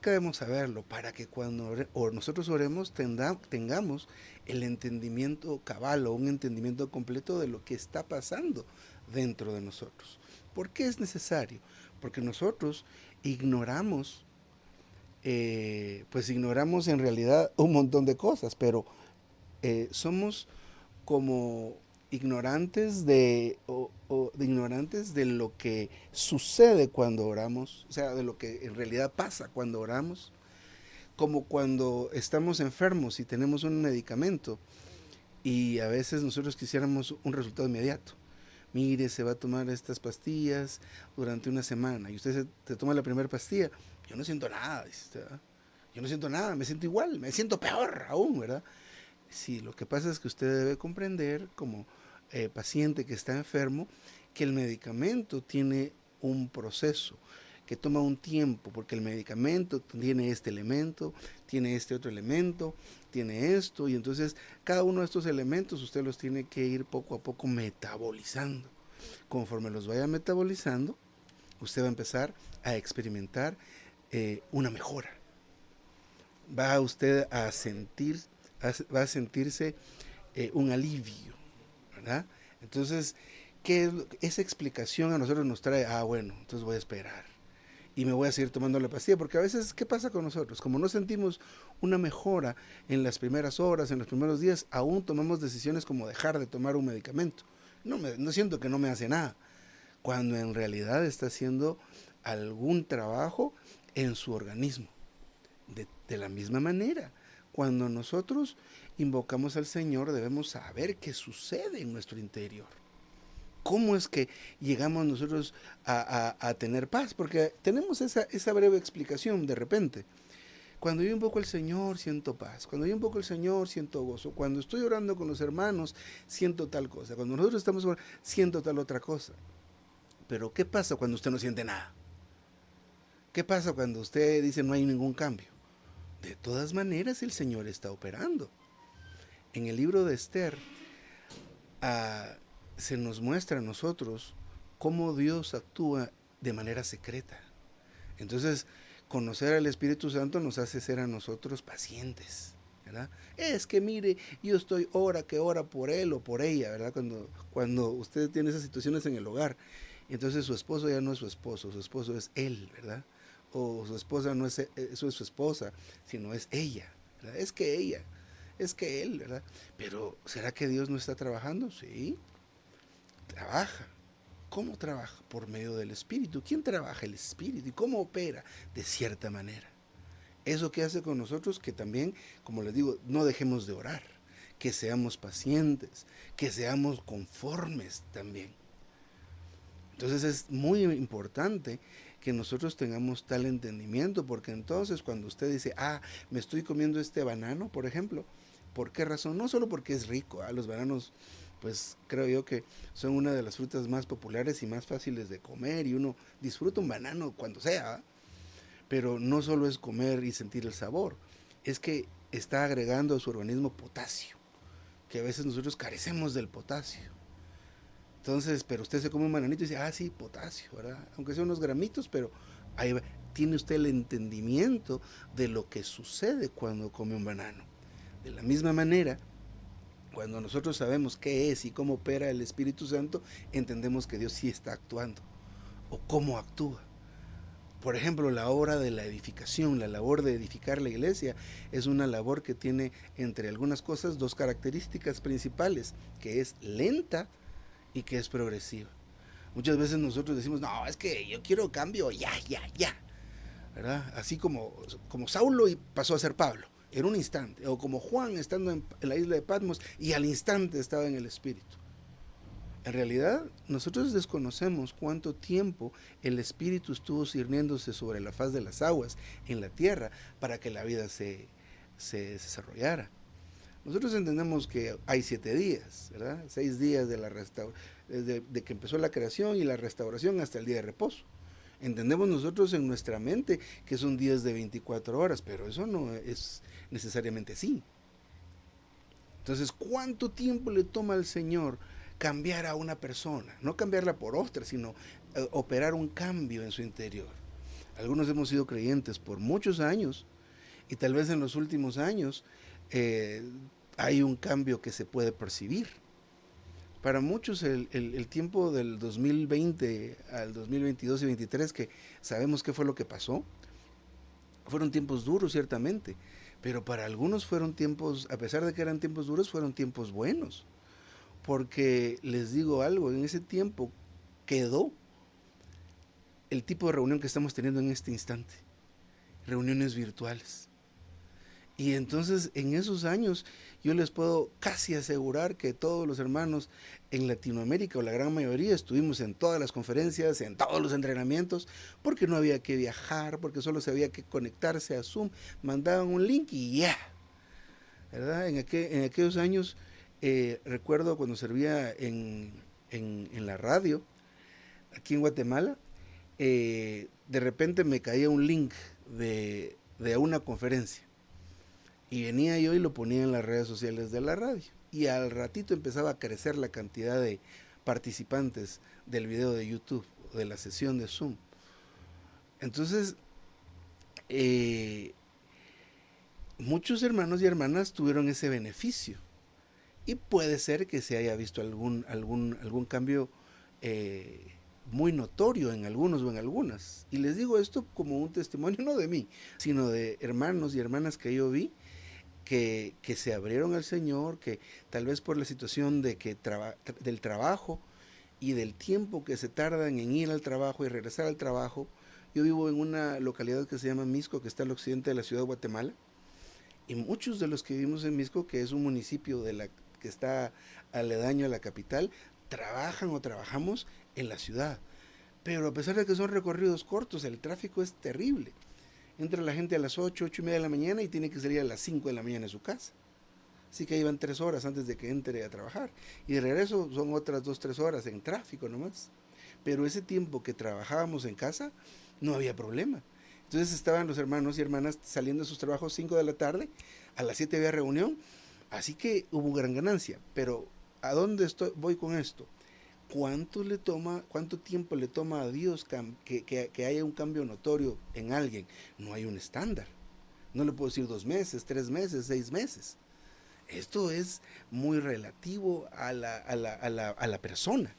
que debemos saberlo para que cuando nosotros oremos tengamos el entendimiento cabal o un entendimiento completo de lo que está pasando dentro de nosotros. ¿Por qué es necesario? Porque nosotros ignoramos, pues ignoramos en realidad un montón de cosas, pero somos como ignorantes de ignorantes de lo que sucede cuando oramos, o sea, de lo que en realidad pasa cuando oramos, como cuando estamos enfermos y tenemos un medicamento y a veces nosotros quisiéramos un resultado inmediato. Mire, se va a tomar estas pastillas durante una semana y usted se toma la primera pastilla, yo no siento nada, dice usted, ¿verdad? Yo no siento nada, me siento igual, me siento peor aún, ¿verdad? Sí, lo que pasa es que usted debe comprender como paciente que está enfermo que el medicamento tiene un proceso que toma un tiempo, porque el medicamento tiene este elemento, tiene este otro elemento, tiene esto, y entonces cada uno de estos elementos usted los tiene que ir poco a poco metabolizando. Conforme los vaya metabolizando, usted va a empezar a experimentar una mejora. Va usted a sentir, va a sentirse un alivio, ¿verdad? Entonces, esa explicación a nosotros nos trae? Ah, bueno, entonces voy a esperar y me voy a seguir tomando la pastilla, porque a veces, ¿qué pasa con nosotros? Como no sentimos una mejora en las primeras horas, en los primeros días, aún tomamos decisiones como dejar de tomar un medicamento. No siento que no me hace nada, cuando en realidad está haciendo algún trabajo en su organismo. De la misma manera, cuando nosotros invocamos al Señor, debemos saber qué sucede en nuestro interior. ¿Cómo es que llegamos nosotros a tener paz? Porque tenemos esa breve explicación de repente. Cuando yo invoco al Señor, siento paz. Cuando yo invoco al Señor, siento gozo. Cuando estoy orando con los hermanos, siento tal cosa. Cuando nosotros estamos orando, siento tal otra cosa. Pero ¿qué pasa cuando usted no siente nada? ¿Qué pasa cuando usted dice no hay ningún cambio? De todas maneras, el Señor está operando. En el libro de Esther, ah, se nos muestra a nosotros cómo Dios actúa de manera secreta. Entonces, conocer al Espíritu Santo nos hace ser a nosotros pacientes, ¿verdad? Es que mire, yo estoy hora que hora por él o por ella, ¿verdad? Cuando usted tiene esas situaciones en el hogar, entonces su esposo ya no es su esposo es él, ¿verdad? O su esposa no es, eso es su esposa, sino es ella, ¿verdad? Es que ella, es que él, ¿verdad? Pero ¿será que Dios no está trabajando? Sí, trabaja. ¿Cómo trabaja? Por medio del Espíritu. ¿Quién trabaja? El Espíritu. ¿Y cómo opera? De cierta manera. Eso que hace con nosotros que también, como les digo, no dejemos de orar, que seamos pacientes, que seamos conformes también. Entonces es muy importante que nosotros tengamos tal entendimiento, porque entonces cuando usted dice, ah, me estoy comiendo este banano, por ejemplo, ¿por qué razón? No solo porque es rico, los bananos, pues creo yo que son una de las frutas más populares y más fáciles de comer y uno disfruta un banano cuando sea, pero no solo es comer y sentir el sabor, es que está agregando a su organismo potasio, que a veces nosotros carecemos del potasio. Entonces, pero usted se come un bananito y dice, ah, sí, potasio, ¿verdad? Aunque sea unos gramitos, pero ahí va. Tiene usted el entendimiento de lo que sucede cuando come un banano. De la misma manera, cuando nosotros sabemos qué es y cómo opera el Espíritu Santo, entendemos que Dios sí está actuando o cómo actúa. Por ejemplo, la obra de la edificación, la labor de edificar la iglesia, es una labor que tiene, entre algunas cosas, dos características principales, que es lenta y que es progresiva. Muchas veces nosotros decimos, no, es que yo quiero cambio ya, ya, ya, ¿verdad? Así como Saulo y pasó a ser Pablo, en un instante, o como Juan estando en la isla de Patmos y al instante estaba en el Espíritu. En realidad, nosotros desconocemos cuánto tiempo el Espíritu estuvo sirviéndose sobre la faz de las aguas en la tierra para que la vida se desarrollara. Nosotros entendemos que hay 7 días, ¿verdad? 6 días de que empezó la creación y la restauración hasta el día de reposo. Entendemos nosotros en nuestra mente que son días de 24 horas, pero eso no es necesariamente así. Entonces, ¿cuánto tiempo le toma al Señor cambiar a una persona? No cambiarla por otra, sino operar un cambio en su interior. Algunos hemos sido creyentes por muchos años y tal vez en los últimos años eh, hay un cambio que se puede percibir. Para muchos el tiempo del 2020 al 2022 y 2023, que sabemos qué fue lo que pasó, fueron tiempos duros ciertamente, pero para algunos fueron tiempos, a pesar de que eran tiempos duros, fueron tiempos buenos. Porque les digo algo, en ese tiempo quedó el tipo de reunión que estamos teniendo en este instante, reuniones virtuales. Y entonces en esos años yo les puedo casi asegurar que todos los hermanos en Latinoamérica, o la gran mayoría, estuvimos en todas las conferencias, en todos los entrenamientos, porque no había que viajar, porque solo se había que conectarse a Zoom, mandaban un link y ya, ¿verdad? En aquellos años recuerdo cuando servía en la radio, aquí en Guatemala, de repente me caía un link de una conferencia y venía yo y lo ponía en las redes sociales de la radio. Y al ratito empezaba a crecer la cantidad de participantes del video de YouTube, de la sesión de Zoom. Entonces, eh, muchos hermanos y hermanas tuvieron ese beneficio. Y puede ser que se haya visto algún cambio eh, muy notorio en algunos o en algunas. Y les digo esto como un testimonio no de mí, sino de hermanos y hermanas que yo vi que se abrieron al Señor, que tal vez por la situación del trabajo y del tiempo que se tardan en ir al trabajo y regresar al trabajo. Yo vivo en una localidad que se llama Misco, que está al occidente de la ciudad de Guatemala, y muchos de los que vivimos en Misco, que es un municipio que está aledaño a la capital, trabajan o trabajamos en la ciudad. Pero a pesar de que son recorridos cortos, el tráfico es terrible. Entra la gente a las 8, 8 y media de la mañana y tiene que salir a las 5 de la mañana de su casa. Así que ahí van 3 horas antes de que entre a trabajar. Y de regreso son otras 2, 3 horas en tráfico nomás. Pero ese tiempo que trabajábamos en casa, no había problema. Entonces estaban los hermanos y hermanas saliendo de sus trabajos 5 de la tarde, a las 7 había reunión, así que hubo gran ganancia. Pero ¿a dónde voy con esto? ¿Cuánto tiempo le toma a Dios que haya un cambio notorio en alguien? No hay un estándar. No le puedo decir 2 meses, 3 meses, 6 meses. Esto es muy relativo a la persona,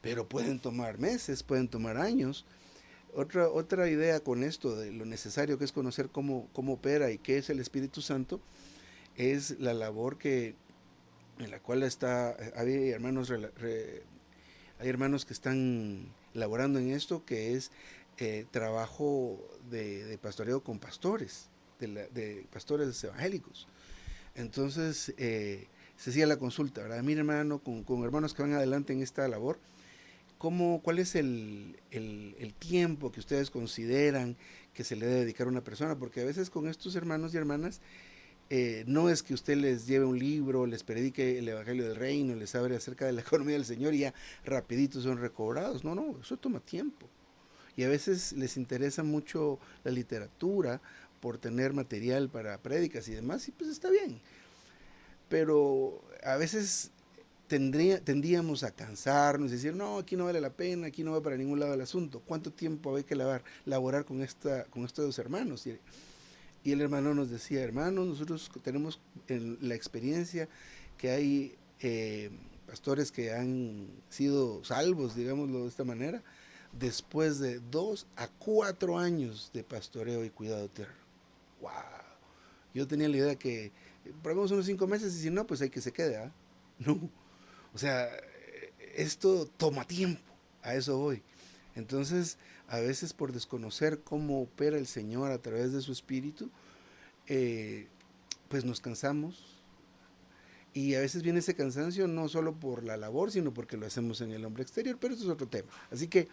pero pueden tomar meses, pueden tomar años. Otra idea con esto de lo necesario que es conocer cómo opera y qué es el Espíritu Santo es la labor en la cual hay hermanos que están laborando en esto, que es trabajo de pastoreo con pastores, de pastores evangélicos. Entonces se hacía la consulta, ¿verdad? Mira, hermano, con hermanos que van adelante en esta labor, ¿cuál es el tiempo que ustedes consideran que se le debe dedicar a una persona? Porque a veces con estos hermanos y hermanas no es que usted les lleve un libro, les predique el Evangelio del Reino, les hable acerca de la economía del Señor y ya rapidito son recobrados. No, no, eso toma tiempo. Y a veces les interesa mucho la literatura por tener material para prédicas y demás, y pues está bien. Pero a veces tendríamos a cansarnos y decir, no, aquí no vale la pena, aquí no va para ningún lado el asunto. ¿Cuánto tiempo hay que laborar con estos dos hermanos? Y el hermano nos decía, hermanos, nosotros tenemos la experiencia que hay pastores que han sido salvos, digámoslo de esta manera, después de 2 a 4 años de pastoreo y cuidado tierno. ¡Wow! Yo tenía la idea que probemos unos 5 meses y si no, pues hay que se quede, ¿ah? No. O sea, esto toma tiempo, a eso voy. Entonces, a veces por desconocer cómo opera el Señor a través de su Espíritu, eh, pues nos cansamos. Y a veces viene ese cansancio no solo por la labor, sino porque lo hacemos en el hombre exterior, pero eso es otro tema. Así que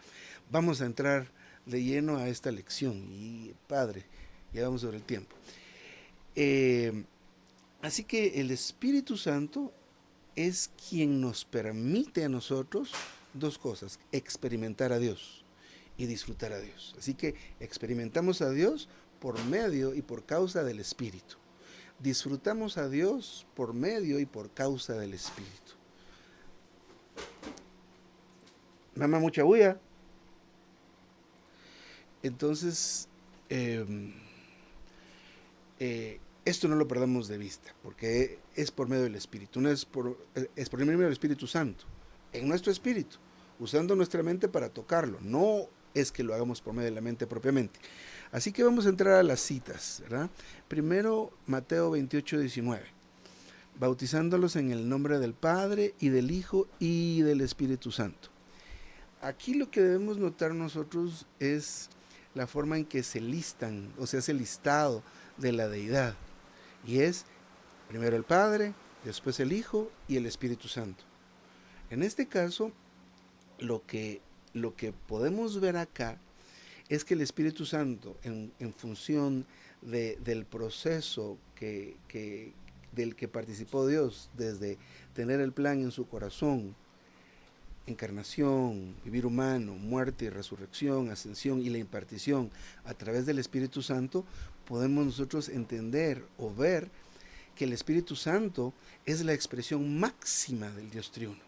vamos a entrar de lleno a esta lección. Y Padre, ya vamos sobre el tiempo. Eh, Así que el Espíritu Santo es quien nos permite a nosotros dos cosas: experimentar a Dios y disfrutar a Dios. Así que experimentamos a Dios por medio y por causa del Espíritu. Disfrutamos a Dios por medio y por causa del Espíritu. Mamá, mucha bulla. Entonces, esto no lo perdamos de vista, porque es por medio del Espíritu, no es por medio del Espíritu Santo, en nuestro espíritu, usando nuestra mente para tocarlo, no es que lo hagamos por medio de la mente propiamente. Así que vamos a entrar a las citas, ¿verdad? Primero, Mateo 28:19, bautizándolos en el nombre del Padre y del Hijo y del Espíritu Santo. Aquí lo que debemos notar nosotros es la forma en que se listan, o se hace el listado de la deidad. Y es primero el Padre, después el Hijo y el Espíritu Santo. En este caso, lo que, lo que podemos ver acá es que el Espíritu Santo, en función del proceso del que participó Dios, desde tener el plan en su corazón, encarnación, vivir humano, muerte y resurrección, ascensión y la impartición a través del Espíritu Santo, podemos nosotros entender o ver que el Espíritu Santo es la expresión máxima del Dios triuno.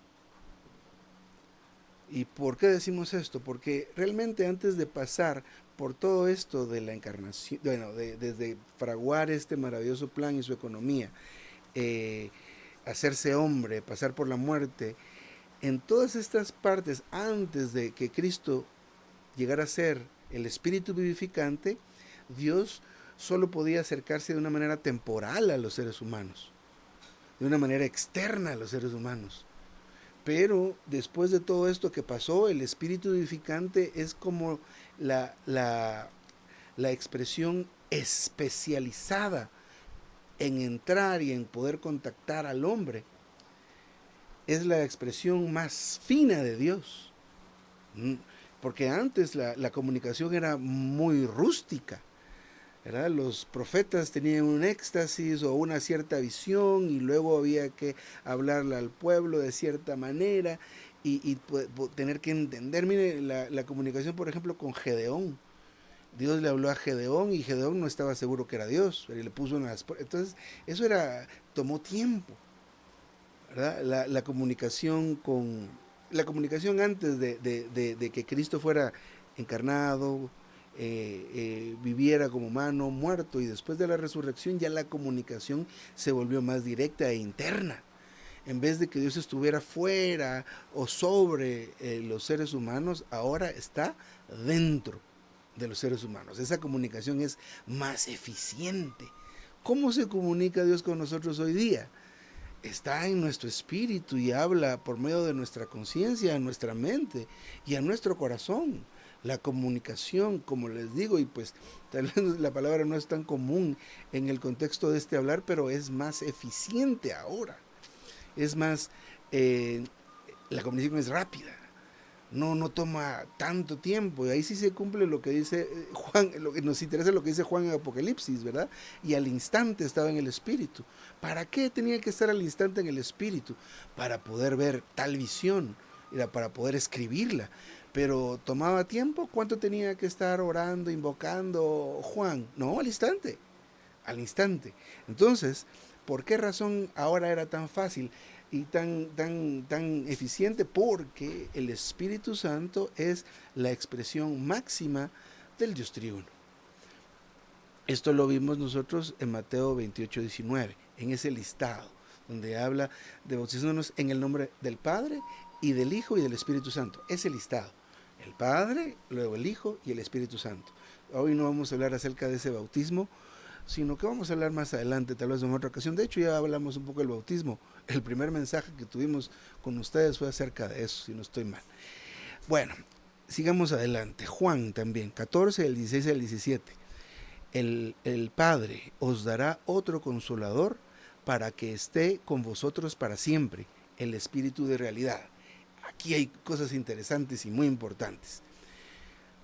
¿Y por qué decimos esto? Porque realmente antes de pasar por todo esto de la encarnación, bueno, desde fraguar este maravilloso plan y su economía, eh, hacerse hombre, pasar por la muerte, en todas estas partes, antes de que Cristo llegara a ser el Espíritu vivificante, Dios solo podía acercarse de una manera temporal a los seres humanos, de una manera externa a los seres humanos. Pero después de todo esto que pasó, el Espíritu vivificante es como la expresión especializada en entrar y en poder contactar al hombre. Es la expresión más fina de Dios. Porque antes la comunicación era muy rústica, ¿verdad? Los profetas tenían un éxtasis o una cierta visión y luego había que hablarle al pueblo de cierta manera y tener que entender. Mire, la comunicación, por ejemplo, con Gedeón. Dios le habló a Gedeón y Gedeón no estaba seguro que era Dios. Y le puso unas... Entonces, eso tomó tiempo, ¿verdad? La comunicación con... La comunicación antes de que Cristo fuera encarnado, viviera como humano, muerto, y después de la resurrección ya la comunicación se volvió más directa e interna. En vez de que Dios estuviera fuera o sobre los seres humanos, ahora está dentro de los seres humanos. Esa comunicación es más eficiente. ¿Cómo se comunica Dios con nosotros hoy día? Está en nuestro espíritu y habla por medio de nuestra conciencia, a nuestra mente y a nuestro corazón. La comunicación, como les digo, y pues tal vez la palabra no es tan común en el contexto de este hablar, pero es más eficiente ahora. Es más, la comunicación es rápida, no toma tanto tiempo. Y ahí sí se cumple lo que dice Juan, lo que nos interesa, lo que dice Juan en Apocalipsis, ¿verdad? Y al instante estaba en el Espíritu. ¿Para qué tenía que estar al instante en el Espíritu? Para poder ver tal visión, era para poder escribirla. Pero tomaba tiempo. ¿Cuánto tenía que estar orando, invocando Juan? No, al instante. Al instante. Entonces, ¿por qué razón ahora era tan fácil y tan eficiente? Porque el Espíritu Santo es la expresión máxima del Dios triuno. Esto lo vimos nosotros en Mateo 28:19, en ese listado, donde habla de bautizándonos en el nombre del Padre y del Hijo y del Espíritu Santo. Ese listado. El Padre, luego el Hijo y el Espíritu Santo. Hoy no vamos a hablar acerca de ese bautismo, sino que vamos a hablar más adelante, tal vez en otra ocasión. De hecho, ya hablamos un poco del bautismo. El primer mensaje que tuvimos con ustedes fue acerca de eso, si no estoy mal. Bueno, sigamos adelante. Juan también, 14, el 16 al 17. El Padre os dará otro consolador para que esté con vosotros para siempre, el Espíritu de realidad. Aquí hay cosas interesantes y muy importantes.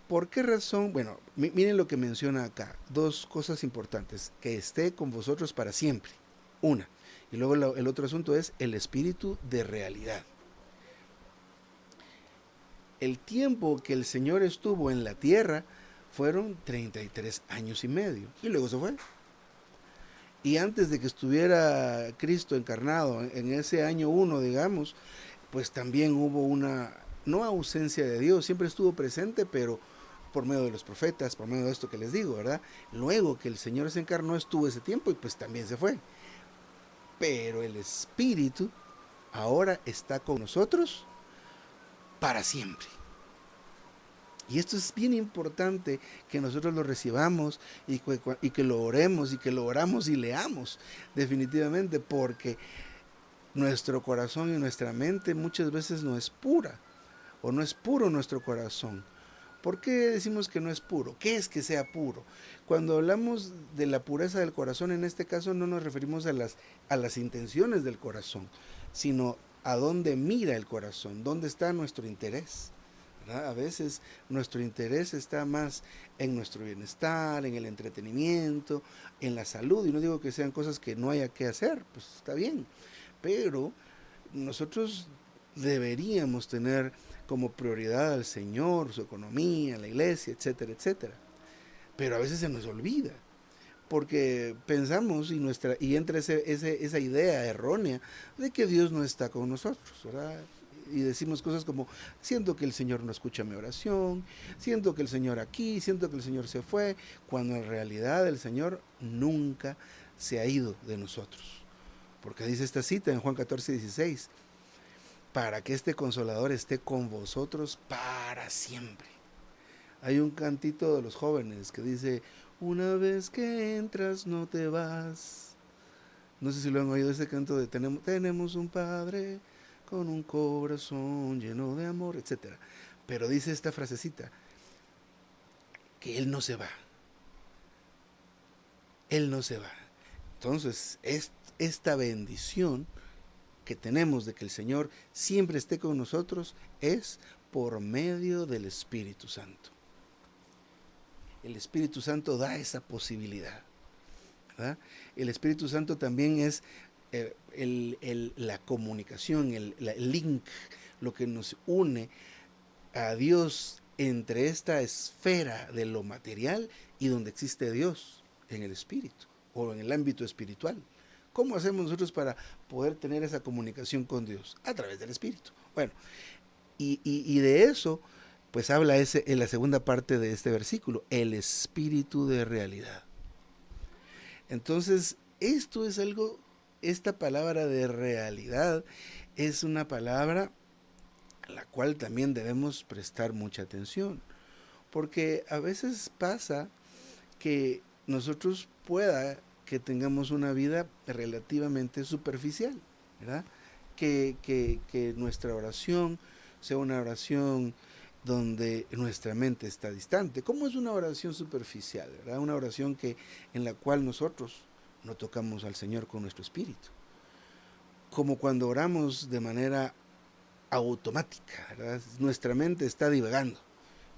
¿Por qué razón? Bueno, miren lo que menciona acá. Dos cosas importantes. Que esté con vosotros para siempre. Una. Y luego el otro asunto es el espíritu de realidad. El tiempo que el Señor estuvo en la tierra fueron 33 años y medio. Y luego se fue. Y antes de que estuviera Cristo encarnado, en ese año 1, digamos, pues también hubo una, no ausencia de Dios, siempre estuvo presente, pero por medio de los profetas, por medio de esto que les digo, ¿verdad? Luego que el Señor se encarnó, estuvo ese tiempo y pues también se fue. Pero el Espíritu ahora está con nosotros para siempre. Y esto es bien importante que nosotros lo recibamos y que lo oremos y que lo oramos y leamos definitivamente, porque nuestro corazón y nuestra mente muchas veces no es pura, o no es puro nuestro corazón. ¿Por qué decimos que no es puro? ¿Qué es que sea puro? Cuando hablamos de la pureza del corazón, en este caso no nos referimos a las intenciones del corazón, sino a dónde mira el corazón, dónde está nuestro interés. ¿Verdad? A veces nuestro interés está más en nuestro bienestar, en el entretenimiento, en la salud, y no digo que sean cosas que no haya que hacer, pues está bien, pero nosotros deberíamos tener como prioridad al Señor, su economía, la iglesia, etcétera, etcétera. Pero a veces se nos olvida, porque pensamos y entra esa idea errónea de que Dios no está con nosotros, ¿verdad? Y decimos cosas como, siento que el Señor no escucha mi oración, siento que el Señor aquí, siento que el Señor se fue, cuando en realidad el Señor nunca se ha ido de nosotros. Porque dice esta cita en Juan 14:16, para que este consolador esté con vosotros para siempre. Hay un cantito de los jóvenes que dice, una vez que entras no te vas. No sé si lo han oído, ese canto de tenemos un Padre con un corazón lleno de amor, etcétera. Pero dice esta frasecita, que Él no se va. Él no se va. Entonces, esta bendición que tenemos de que el Señor siempre esté con nosotros es por medio del Espíritu Santo. El Espíritu Santo da esa posibilidad, ¿verdad? El Espíritu Santo también es la comunicación, el link, lo que nos une a Dios entre esta esfera de lo material y donde existe Dios en el Espíritu o en el ámbito espiritual. ¿Cómo hacemos nosotros para poder tener esa comunicación con Dios? A través del Espíritu. Bueno, y de eso pues habla en la segunda parte de este versículo, el Espíritu de realidad. Entonces, esto es algo, esta palabra de realidad es una palabra a la cual también debemos prestar mucha atención, porque a veces pasa que nosotros que tengamos una vida relativamente superficial, ¿verdad? Que nuestra oración sea una oración donde nuestra mente está distante. ¿Cómo es una oración superficial, verdad? Una oración en la cual nosotros no tocamos al Señor con nuestro espíritu. Como cuando oramos de manera automática, ¿verdad? Nuestra mente está divagando.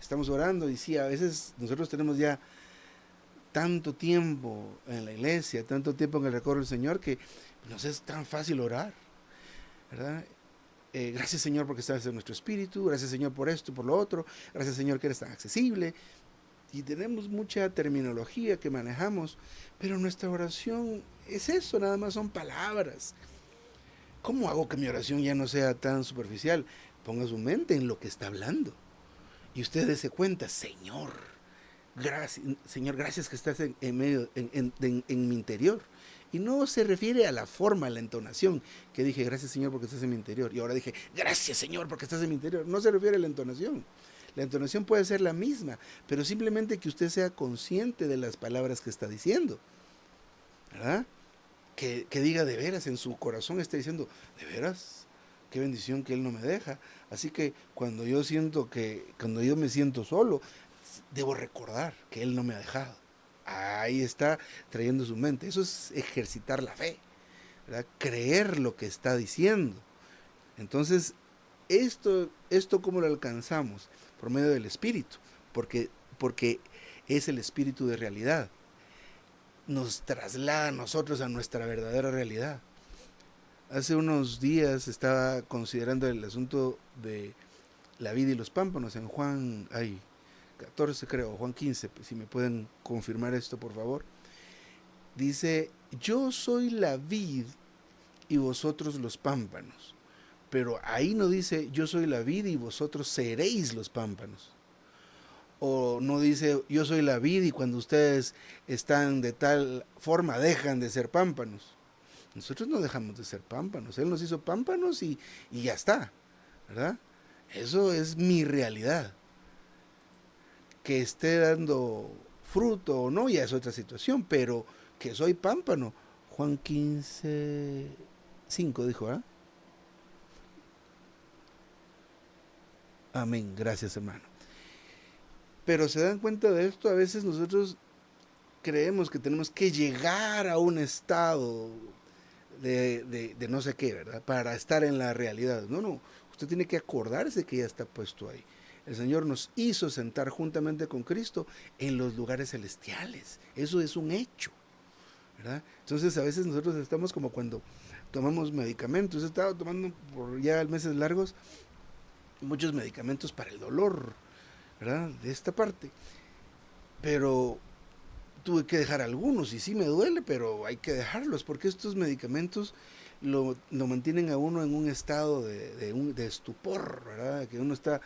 Estamos orando y sí, a veces nosotros tenemos ya tanto tiempo en la iglesia, tanto tiempo en el recorrido del Señor, que nos es tan fácil orar, ¿verdad? Gracias Señor porque estás en nuestro espíritu, gracias Señor por esto, por lo otro, gracias Señor que eres tan accesible. Y tenemos mucha terminología que manejamos, pero nuestra oración es eso, nada más son palabras. ¿Cómo hago que mi oración ya no sea tan superficial? Ponga su mente en lo que está hablando. Y usted dése cuenta, Señor, gracias que estás en medio, en mi interior. Y no se refiere a la forma, a la entonación, que dije, gracias Señor porque estás en mi interior. Y ahora dije, gracias Señor porque estás en mi interior. No se refiere a la entonación. La entonación puede ser la misma, pero simplemente que usted sea consciente de las palabras que está diciendo, ¿verdad? Que diga de veras, en su corazón está diciendo, de veras, qué bendición que Él no me deja. Así que cuando yo me siento solo, debo recordar que Él no me ha dejado. Ahí está trayendo su mente. Eso es ejercitar la fe, ¿verdad? Creer lo que está diciendo. Entonces, esto ¿cómo lo alcanzamos? Por medio del Espíritu, porque es el Espíritu de realidad. Nos traslada a nosotros a nuestra verdadera realidad. Hace unos días estaba considerando el asunto de la vid y los pámpanos en Juan 14 creo, Juan 15, si me pueden confirmar esto por favor. Dice, yo soy la vid y vosotros los pámpanos. Pero ahí no dice, yo soy la vid y vosotros seréis los pámpanos. O no dice, yo soy la vid y cuando ustedes están de tal forma dejan de ser pámpanos. Nosotros no dejamos de ser pámpanos. Él nos hizo pámpanos y ya está, ¿verdad? Eso es mi realidad. Que esté dando fruto o no, ya es otra situación, pero que soy pámpano. Juan 15:5 dijo, ¿ah? Amén, gracias hermano. Pero se dan cuenta de esto, a veces nosotros creemos que tenemos que llegar a un estado de no sé qué, ¿verdad? Para estar en la realidad. No, no, usted tiene que acordarse que ya está puesto ahí. El Señor nos hizo sentar juntamente con Cristo en los lugares celestiales. Eso es un hecho, ¿verdad? Entonces a veces nosotros estamos como cuando tomamos medicamentos. He estado tomando por ya meses largos muchos medicamentos para el dolor, ¿verdad? De esta parte. Pero tuve que dejar algunos y sí me duele, pero hay que dejarlos porque estos medicamentos lo mantienen a uno en un estado de estupor, ¿verdad? Que uno está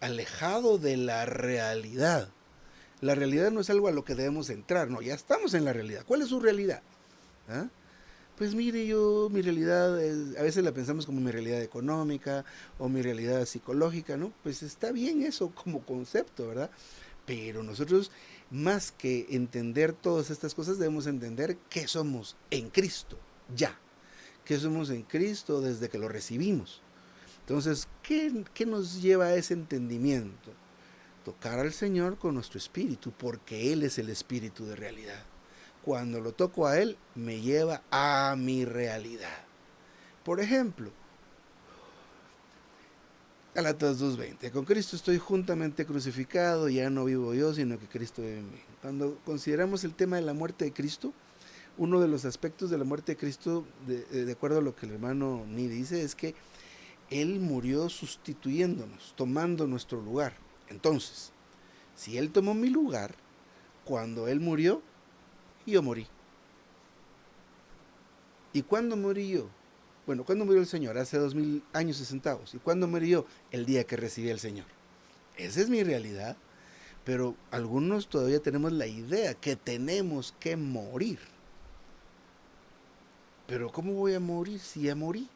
alejado de la realidad. La realidad no es algo a lo que debemos entrar, no, ya estamos en la realidad. ¿Cuál es su realidad? ¿Ah? Pues mire, mi realidad, a veces la pensamos como mi realidad económica o mi realidad psicológica, ¿no? Pues está bien eso como concepto, ¿verdad? Pero nosotros, más que entender todas estas cosas, debemos entender que somos en Cristo, ya. Que somos en Cristo desde que lo recibimos. Entonces, ¿qué nos lleva a ese entendimiento? Tocar al Señor con nuestro espíritu, porque Él es el espíritu de realidad. Cuando lo toco a Él, me lleva a mi realidad. Por ejemplo, Galatas 2:20. Con Cristo estoy juntamente crucificado, ya no vivo yo, sino que Cristo vive en mí. Cuando consideramos el tema de la muerte de Cristo, uno de los aspectos de la muerte de Cristo, de acuerdo a lo que el hermano Ni dice, es que Él murió sustituyéndonos, tomando nuestro lugar. Entonces, si Él tomó mi lugar, cuando Él murió, yo morí. ¿Y cuándo morí yo? Bueno, ¿cuándo murió el Señor? Hace 2000 años y centavos. ¿Y cuándo morí yo? El día que recibí al Señor. Esa es mi realidad. Pero algunos todavía tenemos la idea que tenemos que morir. Pero ¿cómo voy a morir si ya morí?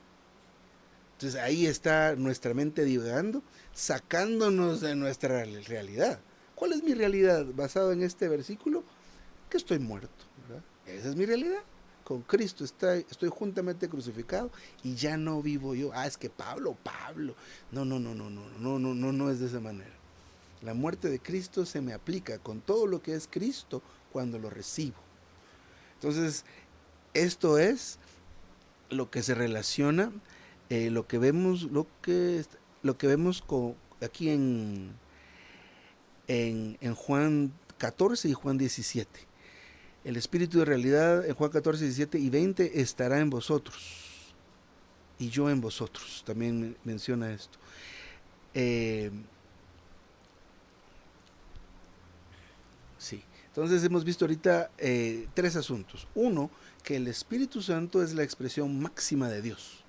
Entonces ahí está nuestra mente divagando, sacándonos de nuestra realidad. ¿Cuál es mi realidad basado en este versículo? Que estoy muerto, ¿verdad? Esa es mi realidad. Con Cristo estoy juntamente crucificado y ya no vivo yo. Ah, es que Pablo. No, no, no, no, no, no, no, no, no es de esa manera. La muerte de Cristo se me aplica con todo lo que es Cristo cuando lo recibo. Entonces, esto es lo que se relaciona, lo que vemos aquí en Juan 14 y Juan 17. El Espíritu de realidad en Juan 14, 17 y 20 estará en vosotros y yo en vosotros. También menciona esto. Eh, sí. Entonces hemos visto ahorita tres asuntos. Uno, que el Espíritu Santo es la expresión máxima de Dios.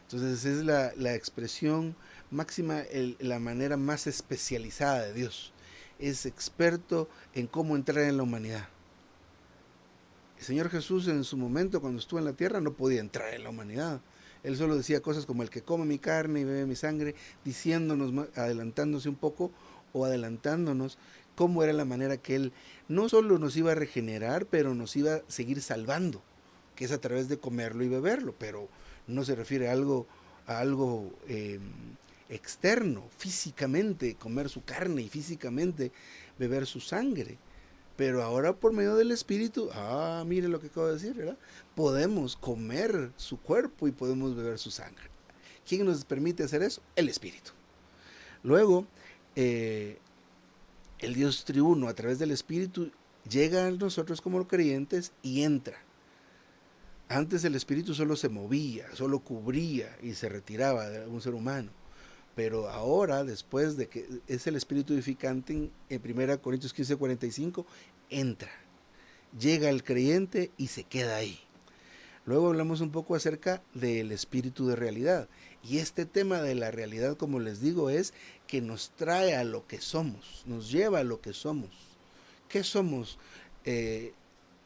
Entonces es la expresión máxima, la manera más especializada de Dios. Es experto en cómo entrar en la humanidad. El Señor Jesús en su momento, cuando estuvo en la tierra, no podía entrar en la humanidad. Él solo decía cosas como el que come mi carne y bebe mi sangre, diciéndonos, adelantándose un poco o adelantándonos cómo era la manera que Él no solo nos iba a regenerar, pero nos iba a seguir salvando, que es a través de comerlo y beberlo, pero no se refiere a algo externo, físicamente, comer su carne y físicamente beber su sangre. Pero ahora por medio del Espíritu, mire lo que acabo de decir, ¿verdad? Podemos comer su cuerpo y podemos beber su sangre. ¿Quién nos permite hacer eso? El Espíritu. Luego, eh, el Dios triuno a través del Espíritu llega a nosotros como creyentes y entra. Antes el Espíritu solo se movía, solo cubría y se retiraba de un ser humano. Pero ahora, después de que es el Espíritu edificante, en 1 Corintios 15:45, entra. Llega el creyente y se queda ahí. Luego hablamos un poco acerca del espíritu de realidad. Y este tema de la realidad, como les digo, es que nos trae a lo que somos, nos lleva a lo que somos. ¿Qué somos eh,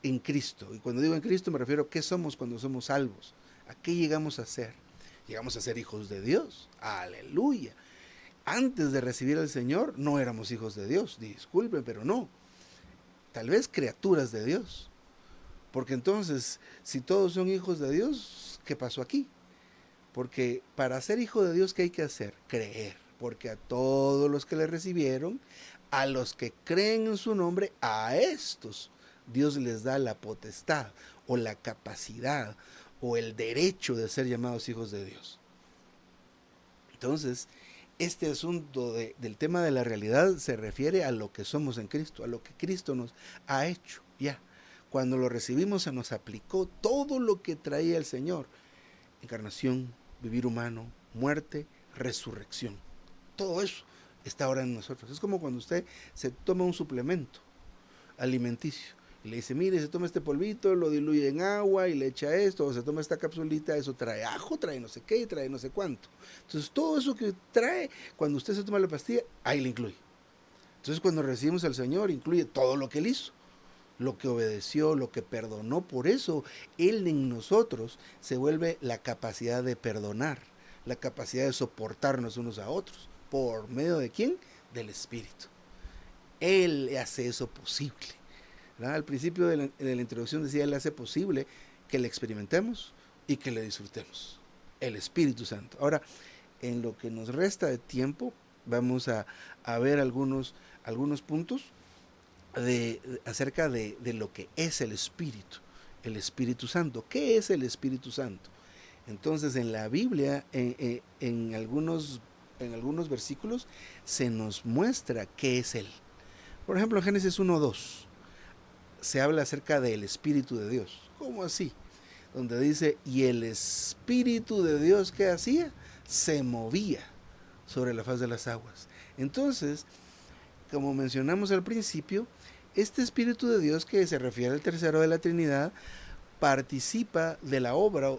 en Cristo? Y cuando digo en Cristo me refiero a qué somos cuando somos salvos. ¿A qué llegamos a ser? Llegamos a ser hijos de Dios. Aleluya. Antes de recibir al Señor no éramos hijos de Dios. Disculpen, pero no. Tal vez criaturas de Dios. Porque entonces, si todos son hijos de Dios, ¿qué pasó aquí? Porque para ser hijo de Dios, ¿qué hay que hacer? Creer. Porque a todos los que le recibieron, a los que creen en su nombre, a estos Dios les da la potestad o la capacidad o el derecho de ser llamados hijos de Dios. Entonces, este asunto del tema de la realidad se refiere a lo que somos en Cristo, a lo que Cristo nos ha hecho. Ya, cuando lo recibimos se nos aplicó todo lo que traía el Señor. Encarnación, vivir humano, muerte, resurrección. Todo eso está ahora en nosotros. Es como cuando usted se toma un suplemento alimenticio y le dice, mire, se toma este polvito, lo diluye en agua y le echa esto, o se toma esta capsulita, eso trae ajo, trae no sé qué, trae no sé cuánto. Entonces todo eso que trae, cuando usted se toma la pastilla, ahí le incluye. Entonces cuando recibimos al Señor, incluye todo lo que Él hizo, lo que obedeció, lo que perdonó. Por eso Él en nosotros se vuelve la capacidad de perdonar, la capacidad de soportarnos unos a otros. ¿Por medio de quién? Del Espíritu. Él hace eso posible. ¿Verdad? Al principio de la introducción decía, Él hace posible que le experimentemos y que le disfrutemos. El Espíritu Santo. Ahora, en lo que nos resta de tiempo, vamos a ver algunos puntos acerca de lo que es el Espíritu Santo. ¿Qué es el Espíritu Santo? Entonces, en la Biblia, en algunos versículos, se nos muestra qué es Él. Por ejemplo, en Génesis 1:2 se habla acerca del Espíritu de Dios. ¿Cómo así? Donde dice, y el Espíritu de Dios, ¿qué hacía? Se movía sobre la faz de las aguas. Entonces, como mencionamos al principio, este Espíritu de Dios, que se refiere al tercero de la Trinidad, participa de la obra.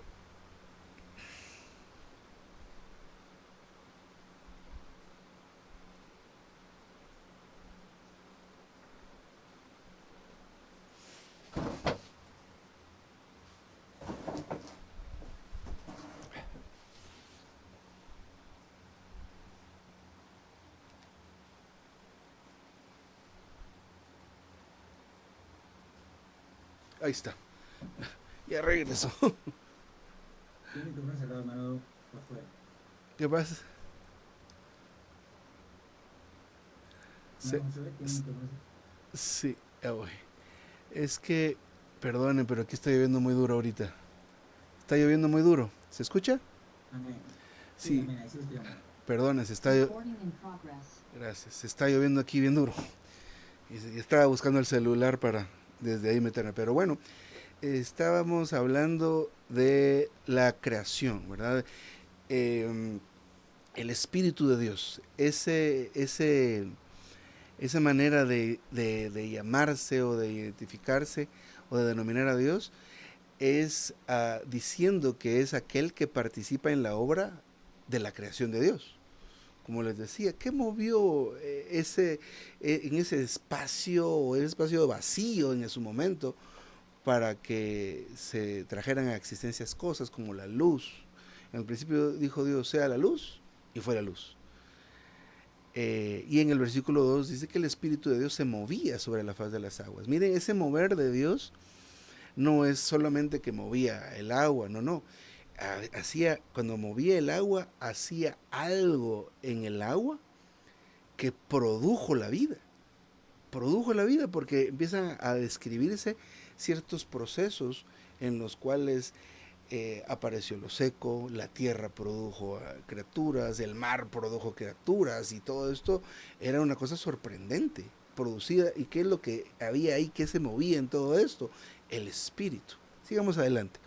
Ahí está, ya regresó. Tiene el micrófono cerrado, hermano, por fuera. ¿Qué pasa? Se, Hermano Josué, tiene el micrófono cerrado. sí, ya voy. Es que, perdonen, pero aquí está lloviendo muy duro ahorita. Está lloviendo muy duro. ¿Se escucha? Amén. Sí, Sí, amén, ahí sí lo escuchamos. perdonen, gracias. Se está lloviendo aquí bien duro. Y estaba buscando el celular para desde ahí meterme. Pero bueno, estábamos hablando de la creación, ¿verdad? Eh, el Espíritu de Dios, esa manera de llamarse o de identificarse o de denominar a Dios es diciendo que es aquel que participa en la obra de la creación de Dios. Como les decía, ¿qué movió en ese espacio o ese espacio vacío en su momento para que se trajeran a existencias cosas como la luz? En el principio dijo Dios, sea la luz, y fue la luz. Y en el versículo 2 dice que el Espíritu de Dios se movía sobre la faz de las aguas. Miren, ese mover de Dios no es solamente que movía el agua, no, no. Cuando movía el agua, hacía algo en el agua que produjo la vida. Produjo la vida porque empiezan a describirse ciertos procesos en los cuales apareció lo seco, la tierra produjo criaturas, el mar produjo criaturas y todo esto era una cosa sorprendente, producida. ¿Y qué es lo que había ahí que se movía en todo esto? El espíritu. Sigamos adelante.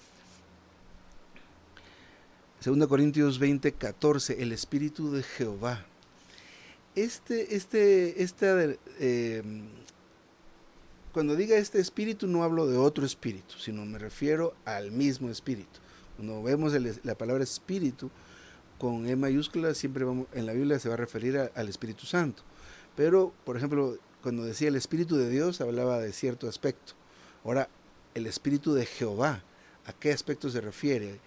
2 Corintios 20:14, el espíritu de Jehová. Esta cuando diga este espíritu no hablo de otro espíritu, sino me refiero al mismo espíritu. Cuando vemos la palabra espíritu con E mayúscula, siempre en la Biblia se va a referir al Espíritu Santo. Pero, por ejemplo, cuando decía el Espíritu de Dios, hablaba de cierto aspecto. Ahora, el Espíritu de Jehová, ¿a qué aspecto se refiere?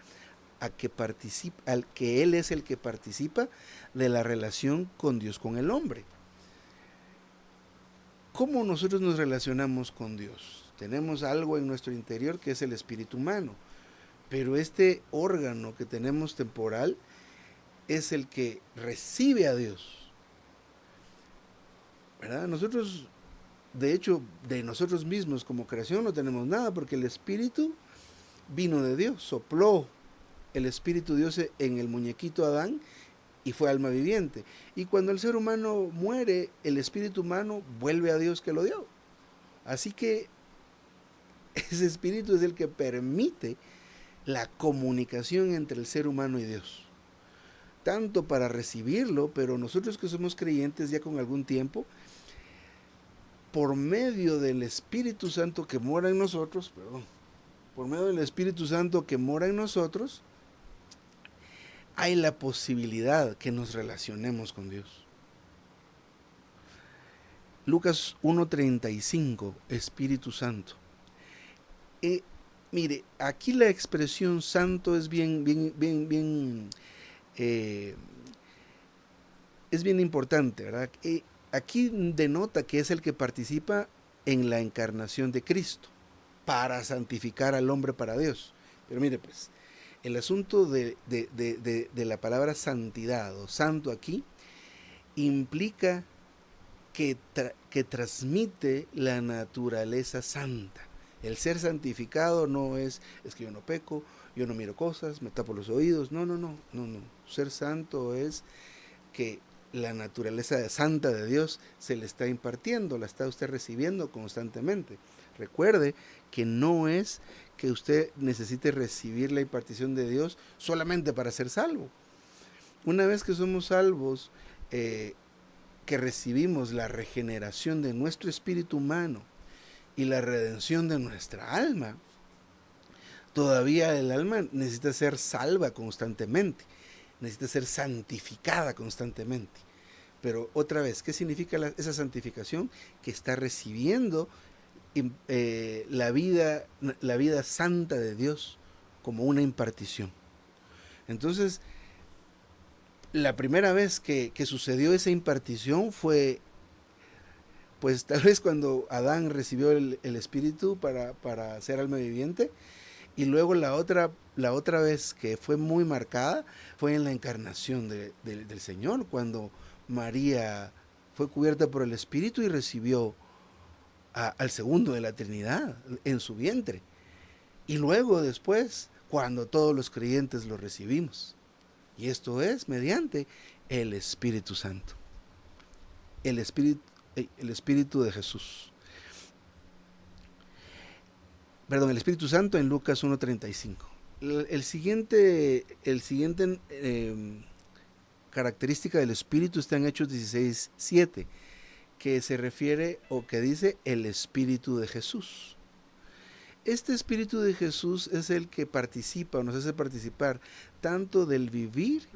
A que participa, al que Él es el que participa de la relación con Dios, con el hombre. ¿Cómo nosotros nos relacionamos con Dios? Tenemos algo en nuestro interior que es el espíritu humano, pero este órgano que tenemos temporal es el que recibe a Dios, ¿verdad? Nosotros, de hecho, de nosotros mismos como creación no tenemos nada, porque el espíritu vino de Dios, sopló el espíritu de Dios en el muñequito Adán y fue alma viviente. Y cuando el ser humano muere, el espíritu humano vuelve a Dios que lo dio. Así que ese espíritu es el que permite la comunicación entre el ser humano y Dios. Tanto para recibirlo, pero nosotros que somos creyentes ya con algún tiempo, por medio del Espíritu Santo que mora en nosotros, por medio del Espíritu Santo que mora en nosotros, hay la posibilidad que nos relacionemos con Dios. Lucas 1:35, Espíritu Santo. Mire, aquí la expresión santo es es bien importante, ¿verdad? Aquí denota que es el que participa en la encarnación de Cristo para santificar al hombre para Dios. Pero mire, pues, el asunto de la palabra santidad o santo aquí implica que transmite la naturaleza santa. El ser santificado no es que yo no peco, yo no miro cosas, me tapo los oídos. No. Ser santo es que la naturaleza santa de Dios se le está impartiendo, la está usted recibiendo constantemente. Recuerde que no es que usted necesite recibir la impartición de Dios solamente para ser salvo. Una vez que somos salvos, que recibimos la regeneración de nuestro espíritu humano y la redención de nuestra alma, todavía el alma necesita ser salva constantemente, necesita ser santificada constantemente. Pero otra vez, ¿qué significa esa santificación? Que está recibiendo la vida santa de Dios como una impartición. Entonces, la primera vez que sucedió esa impartición fue, pues tal vez cuando Adán recibió el Espíritu para ser alma viviente, y luego la otra vez que fue muy marcada fue en la encarnación del Señor, cuando María fue cubierta por el Espíritu y recibió al segundo de la Trinidad en su vientre. Y luego después, cuando todos los creyentes lo recibimos. Y esto es mediante el Espíritu Santo. El Espíritu de Jesús. Perdón, el Espíritu Santo en Lucas 1:35. El siguiente característica del Espíritu está en Hechos 16:7, que se refiere o que dice el Espíritu de Jesús. Este Espíritu de Jesús es el que participa o nos hace participar tanto del vivir.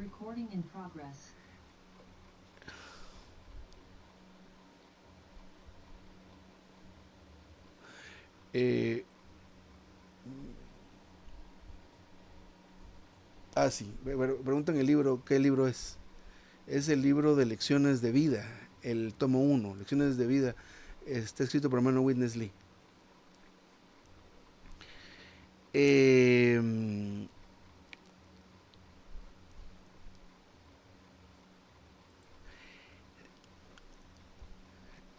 Sí, preguntan el libro, ¿qué libro es? Es el libro de Lecciones de Vida, el tomo 1, Lecciones de Vida, está escrito por hermano Witness Lee.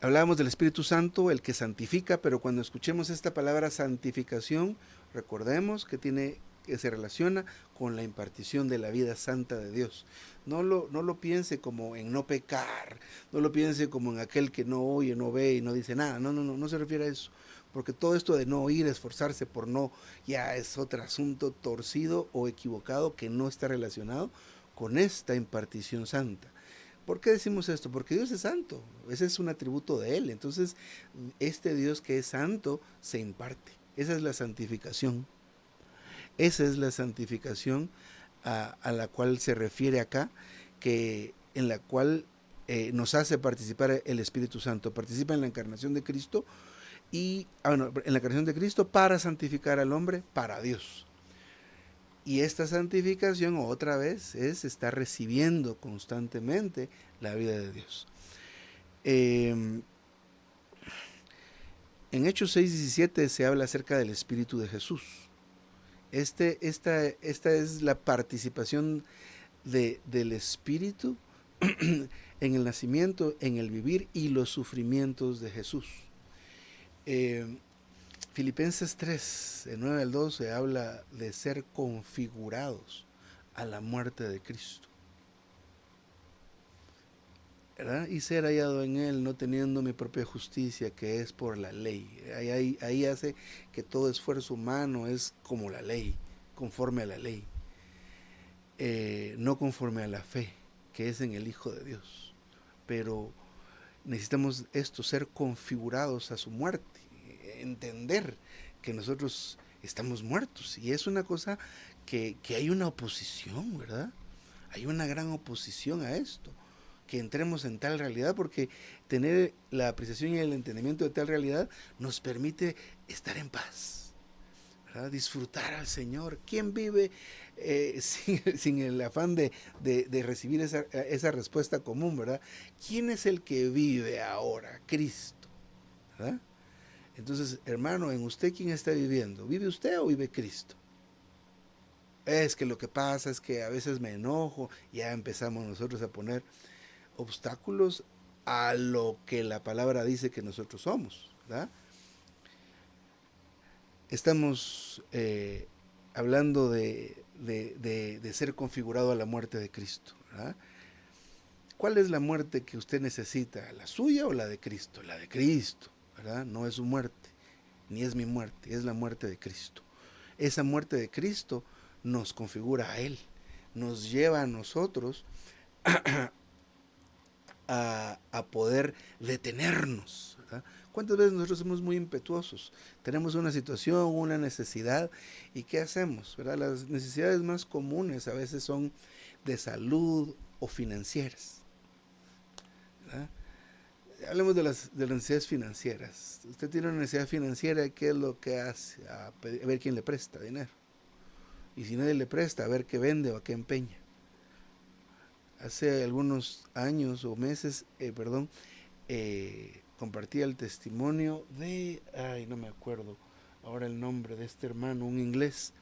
Hablábamos del Espíritu Santo, el que santifica, pero cuando escuchemos esta palabra santificación, recordemos que se relaciona con la impartición de la vida santa de Dios. No lo piense como en no pecar, no lo piense como en aquel que no oye, no ve y no dice nada. No se refiere a eso, porque todo esto de no oír, esforzarse por no, ya es otro asunto torcido o equivocado que no está relacionado con esta impartición santa. ¿Por qué decimos esto? Porque Dios es santo, ese es un atributo de Él. Entonces, este Dios que es santo se imparte. Esa es la santificación. Esa es la santificación a la cual se refiere acá, en la cual nos hace participar el Espíritu Santo. Participa en la encarnación de Cristo en la encarnación de Cristo para santificar al hombre para Dios. Y esta santificación otra vez es estar recibiendo constantemente la vida de Dios. En Hechos 6:17 se habla acerca del Espíritu de Jesús. Esta es la participación del Espíritu en el nacimiento, en el vivir y los sufrimientos de Jesús. Filipenses 3, de 9 al 12, habla de ser configurados a la muerte de Cristo, ¿verdad? Y ser hallado en Él, no teniendo mi propia justicia, que es por la ley. Ahí hace que todo esfuerzo humano es como la ley, conforme a la ley, no conforme a la fe, que es en el Hijo de Dios. Pero necesitamos ser configurados a su muerte, entender que nosotros estamos muertos. Y es una cosa que hay una oposición, ¿verdad? Hay una gran oposición a esto, que entremos en tal realidad, porque tener la apreciación y el entendimiento de tal realidad nos permite estar en paz, ¿verdad? Disfrutar al Señor. ¿Quién vive sin el afán de recibir esa respuesta común, ¿verdad? ¿Quién es el que vive ahora? Cristo, ¿verdad? Entonces, hermano, ¿en usted quién está viviendo? ¿Vive usted o vive Cristo? Es que lo que pasa es que a veces me enojo, ya empezamos nosotros a poner obstáculos a lo que la palabra dice que nosotros somos, ¿verdad? Estamos hablando de ser configurado a la muerte de Cristo, ¿verdad? ¿Cuál es la muerte que usted necesita? ¿La suya o la de Cristo? La de Cristo, ¿verdad? No es su muerte, ni es mi muerte, es la muerte de Cristo. Esa muerte de Cristo nos configura a Él, nos lleva a nosotros a poder detenernos, ¿verdad? ¿Cuántas veces nosotros somos muy impetuosos? Tenemos una situación, una necesidad, ¿y qué hacemos? ¿Verdad? Las necesidades más comunes a veces son de salud o financieras, ¿verdad? Hablemos de las necesidades financieras. Usted tiene una necesidad financiera, ¿qué es lo que hace? A ver quién le presta dinero. Y si nadie le presta, a ver qué vende o a qué empeña. Hace algunos años o meses, compartí el testimonio no me acuerdo ahora el nombre de este hermano, un inglés,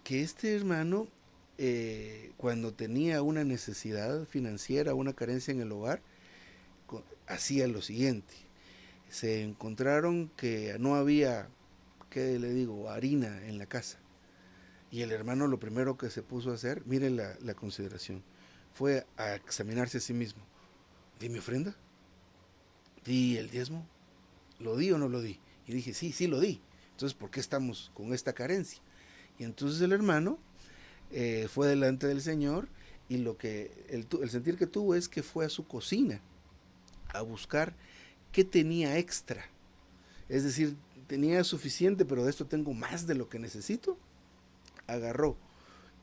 que este hermano, cuando tenía una necesidad financiera, una carencia en el hogar, hacía lo siguiente: se encontraron que no había, ¿qué le digo?, harina en la casa. Y el hermano lo primero que se puso a hacer, mire la consideración, fue a examinarse a sí mismo. ¿Di mi ofrenda? ¿Di el diezmo? ¿Lo di o no lo di? Y dije, sí, sí lo di. Entonces, ¿por qué estamos con esta carencia? Y entonces el hermano fue delante del Señor, y el sentir que tuvo es que fue a su cocina a buscar qué tenía extra. Es decir, tenía suficiente, pero de esto tengo más de lo que necesito. Agarró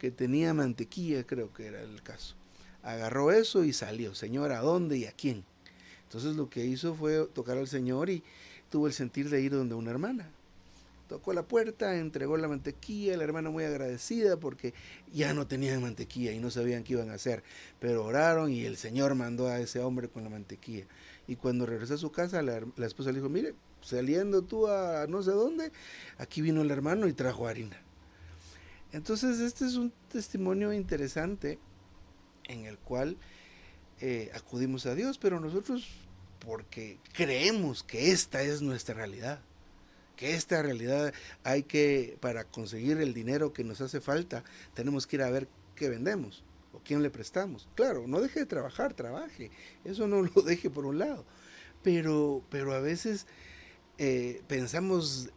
que tenía mantequilla, creo que era el caso. Agarró eso y salió. Señor, ¿a dónde y a quién? Entonces lo que hizo fue tocar al Señor, y tuvo el sentir de ir donde una hermana. Tocó la puerta, entregó la mantequilla, la hermana muy agradecida porque ya no tenían mantequilla y no sabían qué iban a hacer, pero oraron y el Señor mandó a ese hombre con la mantequilla. Y cuando regresó a su casa, la esposa le dijo, mire, saliendo tú a no sé dónde, aquí vino el hermano y trajo harina. Entonces este es un testimonio interesante en el cual acudimos a Dios, pero nosotros porque creemos que esta es nuestra realidad, que esta realidad para conseguir el dinero que nos hace falta, tenemos que ir a ver qué vendemos o quién le prestamos. Claro, no deje de trabajar, trabaje, eso no lo deje por un lado, pero a veces pensamos,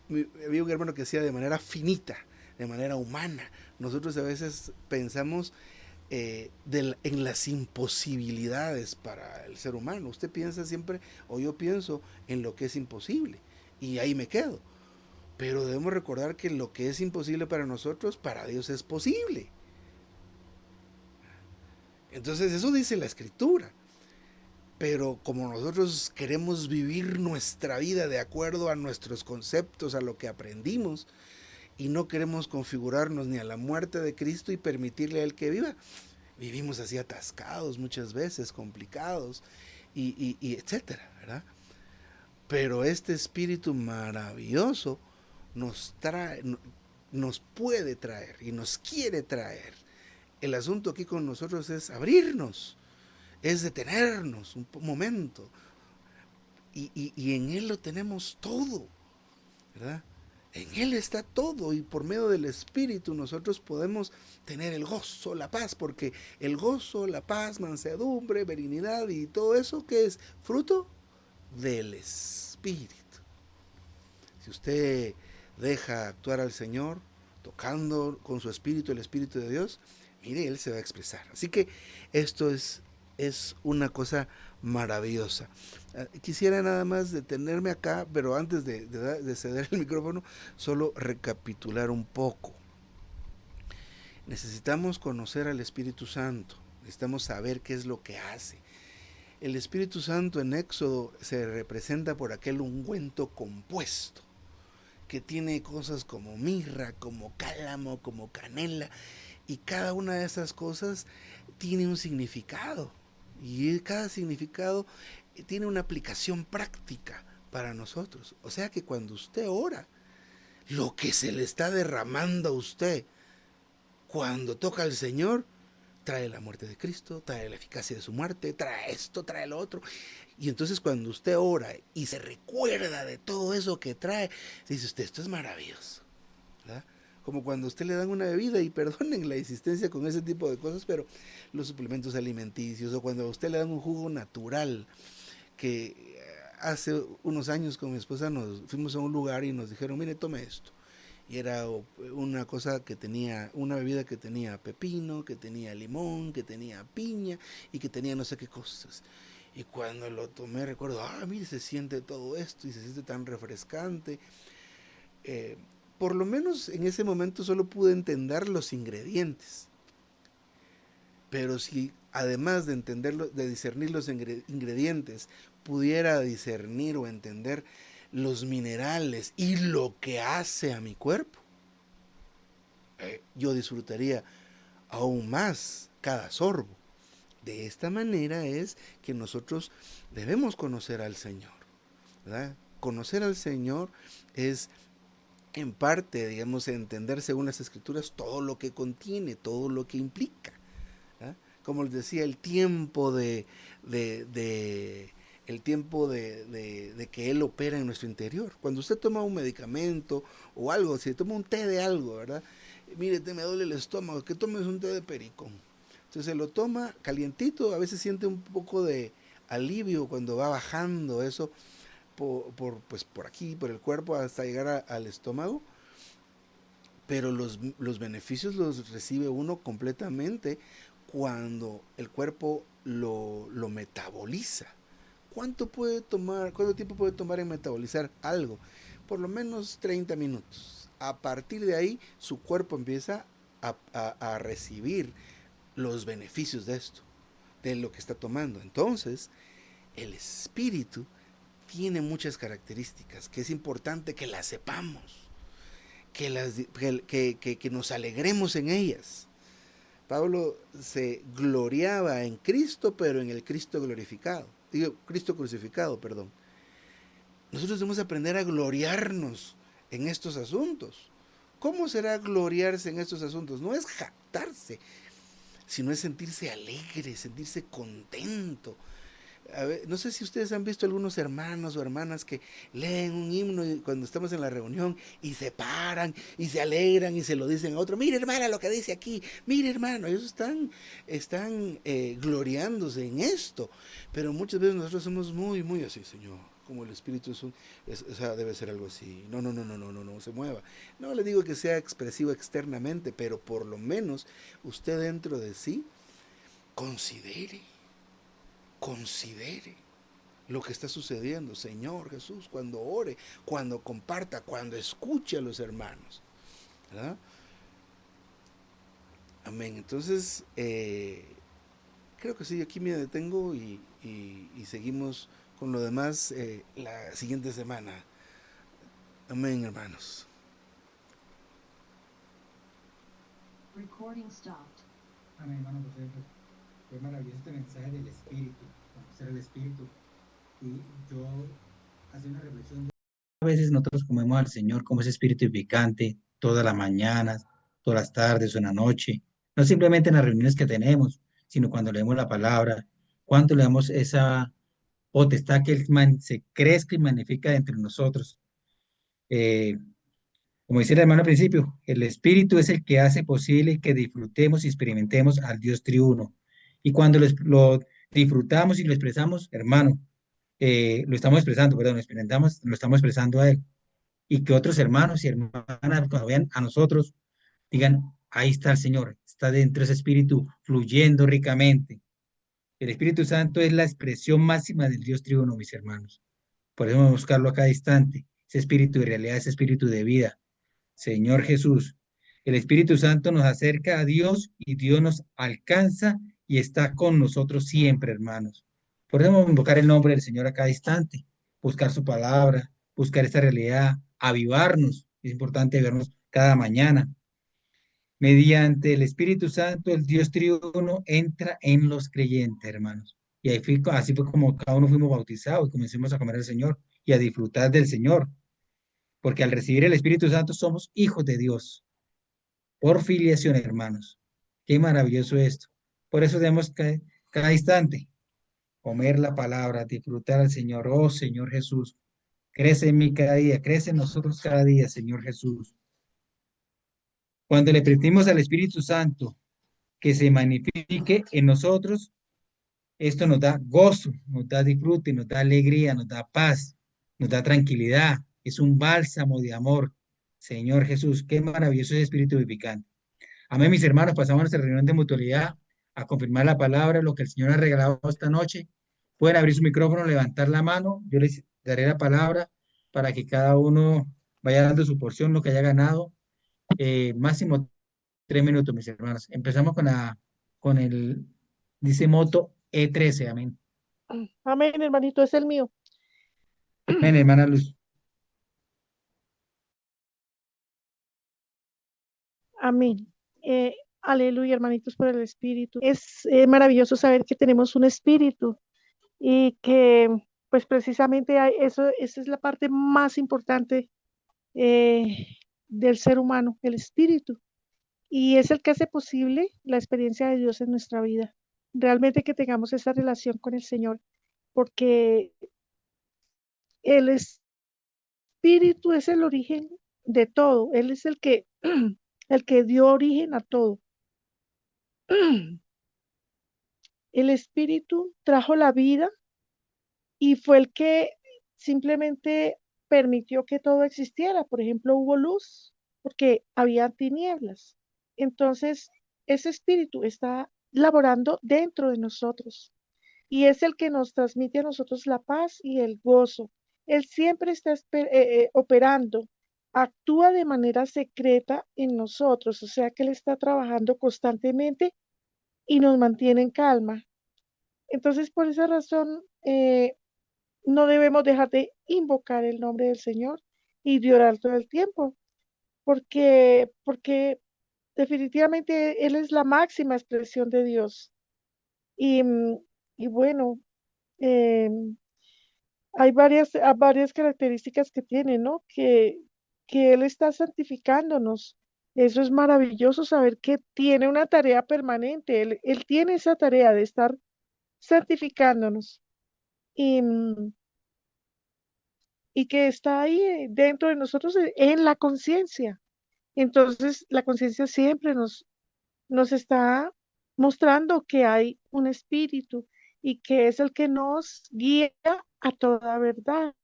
había un hermano que decía de manera finita, de manera humana. Nosotros a veces pensamos en las imposibilidades para el ser humano. Usted piensa siempre, o yo pienso, en lo que es imposible, y ahí me quedo. Pero debemos recordar que lo que es imposible para nosotros, para Dios es posible. Entonces eso dice la Escritura. Pero como nosotros queremos vivir nuestra vida de acuerdo a nuestros conceptos, a lo que aprendimos, y no queremos configurarnos ni a la muerte de Cristo y permitirle a Él que viva, vivimos así atascados muchas veces, complicados, y etcétera, ¿verdad? Pero este espíritu maravilloso nos trae, nos puede traer y nos quiere traer. El asunto aquí con nosotros es abrirnos, es detenernos un momento, y en Él lo tenemos todo, ¿verdad? En Él está todo, y por medio del Espíritu nosotros podemos tener el gozo, la paz, porque el gozo, la paz, mansedumbre, benignidad y todo eso que es fruto del Espíritu. Si usted deja actuar al Señor, tocando con su Espíritu, el Espíritu de Dios, mire, Él se va a expresar. Así que esto es una cosa maravillosa. Quisiera nada más detenerme acá, pero antes de ceder el micrófono, solo recapitular un poco. Necesitamos conocer al Espíritu Santo, necesitamos saber qué es lo que hace. El Espíritu Santo en Éxodo se representa por aquel ungüento compuesto, que tiene cosas como mirra, como cálamo, como canela, y cada una de esas cosas tiene un significado, y cada significado tiene una aplicación práctica para nosotros. O sea que cuando usted ora, lo que se le está derramando a usted cuando toca al Señor, trae la muerte de Cristo, trae la eficacia de su muerte, trae esto, trae lo otro. Y entonces cuando usted ora y se recuerda de todo eso que trae, dice usted, esto es maravilloso, ¿verdad? Como cuando a usted le dan una bebida, y perdonen la insistencia con ese tipo de cosas, pero los suplementos alimenticios, o cuando a usted le dan un jugo natural, que hace unos años con mi esposa nos fuimos a un lugar y nos dijeron, mire, tome esto. Y era una cosa que tenía, una bebida que tenía pepino, que tenía limón, que tenía piña y que tenía no sé qué cosas. Y cuando lo tomé recuerdo, mire, se siente todo esto y se siente tan refrescante. Eh, por lo menos en ese momento solo pude entender los ingredientes. Pero si además de entenderlo, de discernir los ingredientes, pudiera discernir o entender los minerales y lo que hace a mi cuerpo, yo disfrutaría aún más cada sorbo. De esta manera es que nosotros debemos conocer al Señor, ¿verdad? Conocer al Señor es en parte, digamos, entender según las Escrituras todo lo que contiene, todo lo que implica, ¿verdad? Como les decía, el tiempo de que Él opera en nuestro interior. Cuando usted toma un medicamento o algo, si toma un té de algo, ¿verdad? Mire, me duele el estómago, que tomes un té de pericón. Entonces se lo toma calientito, a veces siente un poco de alivio cuando va bajando eso pues por aquí, por el cuerpo, hasta llegar al estómago, pero los beneficios los recibe uno completamente cuando el cuerpo lo metaboliza. ¿Cuánto tiempo puede tomar en metabolizar algo? Por lo menos 30 minutos. A partir de ahí, su cuerpo empieza a recibir los beneficios de esto, de lo que está tomando. Entonces, el espíritu tiene muchas características que es importante que las sepamos, que nos alegremos en ellas. Pablo se gloriaba en Cristo, pero en el Cristo glorificado. Digo, Cristo crucificado, perdón. Nosotros debemos aprender a gloriarnos en estos asuntos. ¿Cómo será gloriarse en estos asuntos? No es jactarse, sino es sentirse alegre, sentirse contento. A ver, no sé si ustedes han visto algunos hermanos o hermanas que leen un himno cuando estamos en la reunión y se paran y se alegran y se lo dicen a otro, mire hermana lo que dice aquí, mire hermano, ellos están gloriándose en esto, pero muchas veces nosotros somos muy, muy así, Señor, como el Espíritu o sea, debe ser algo así, no se mueva. No le digo que sea expresivo externamente, pero por lo menos usted dentro de sí considere, considere lo que está sucediendo, Señor Jesús, cuando ore, cuando comparta, cuando escuche a los hermanos. ¿Verdad? Amén. Entonces, creo que sí, aquí me detengo y seguimos con lo demás la siguiente semana. Amén, hermanos. Recording stopped. Amén, hermano José. Pues, fue maravilloso este mensaje del Espíritu, conocer el Espíritu. Y yo hacía una reflexión. A veces nosotros comemos al Señor como ese Espíritu edificante todas las mañanas, todas las tardes o en la noche. No simplemente en las reuniones que tenemos, sino cuando leemos la palabra, cuando leemos esa potestad que Él se crezca y magnifica entre nosotros. Eh, Como decía el hermano al principio, el Espíritu es el que hace posible que disfrutemos y experimentemos al Dios triuno. Y cuando lo disfrutamos y lo expresamos, hermano, lo estamos expresando, perdón, lo experimentamos, lo estamos expresando a Él. Y que otros hermanos y hermanas, cuando vean a nosotros, digan, ahí está el Señor, está dentro ese Espíritu fluyendo ricamente. El Espíritu Santo es la expresión máxima del Dios triuno, mis hermanos. Podemos buscarlo a cada instante. Ese Espíritu de realidad, ese Espíritu de vida. Señor Jesús. El Espíritu Santo nos acerca a Dios y Dios nos alcanza y está con nosotros siempre, hermanos. Podemos invocar el nombre del Señor a cada instante, buscar su palabra, buscar esta realidad, avivarnos. Es importante vernos cada mañana. Mediante el Espíritu Santo, el Dios triuno entra en los creyentes, hermanos. Y así fue como cada uno fuimos bautizados y comencemos a comer al Señor y a disfrutar del Señor. Porque al recibir el Espíritu Santo somos hijos de Dios por filiación, hermanos. Qué maravilloso esto. Por eso debemos cada instante comer la palabra, disfrutar al Señor. Oh Señor Jesús, crece en mí cada día, crece en nosotros cada día, Señor Jesús. Cuando le permitimos al Espíritu Santo que se magnifique en nosotros, esto nos da gozo, nos da disfrute, nos da alegría, nos da paz, nos da tranquilidad. Es un bálsamo de amor. Señor Jesús, qué maravilloso es el Espíritu vivificante. Amén, mis hermanos, pasamos a nuestra reunión de mutualidad a confirmar la palabra, lo que el Señor ha regalado esta noche. Pueden abrir su micrófono, levantar la mano, yo les daré la palabra para que cada uno vaya dando su porción, lo que haya ganado. Máximo 3 minutos, mis hermanos. Empezamos con el, dice Moto E13, amén. Amén, hermanito, es el mío. Amén, hermana Luz. Amén. Aleluya, hermanitos, por el Espíritu. Es maravilloso saber que tenemos un Espíritu y que, pues precisamente esa es la parte más importante eh, del ser humano, el Espíritu. Y es el que hace posible la experiencia de Dios en nuestra vida. Realmente que tengamos esa relación con el Señor, porque el Espíritu es el origen de todo. Él es el que dio origen a todo. El Espíritu trajo la vida y fue el que simplemente permitió que todo existiera. Por ejemplo, hubo luz porque había tinieblas. Entonces, ese Espíritu está laborando dentro de nosotros y es el que nos transmite a nosotros la paz y el gozo. Él siempre está operando, actúa de manera secreta en nosotros, o sea que Él está trabajando constantemente y nos mantiene en calma. Entonces, por esa razón, no debemos dejar de invocar el nombre del Señor y de orar todo el tiempo, porque definitivamente Él es la máxima expresión de Dios. Y, y bueno, em, hay varias características que tiene, ¿no? Que Él está santificándonos. Eso es maravilloso saber que tiene una tarea permanente. Él tiene esa tarea de estar santificándonos y, y que está ahí dentro de nosotros en la conciencia. Entonces, la conciencia siempre nos está mostrando que hay un espíritu y que es el que nos guía a toda verdad.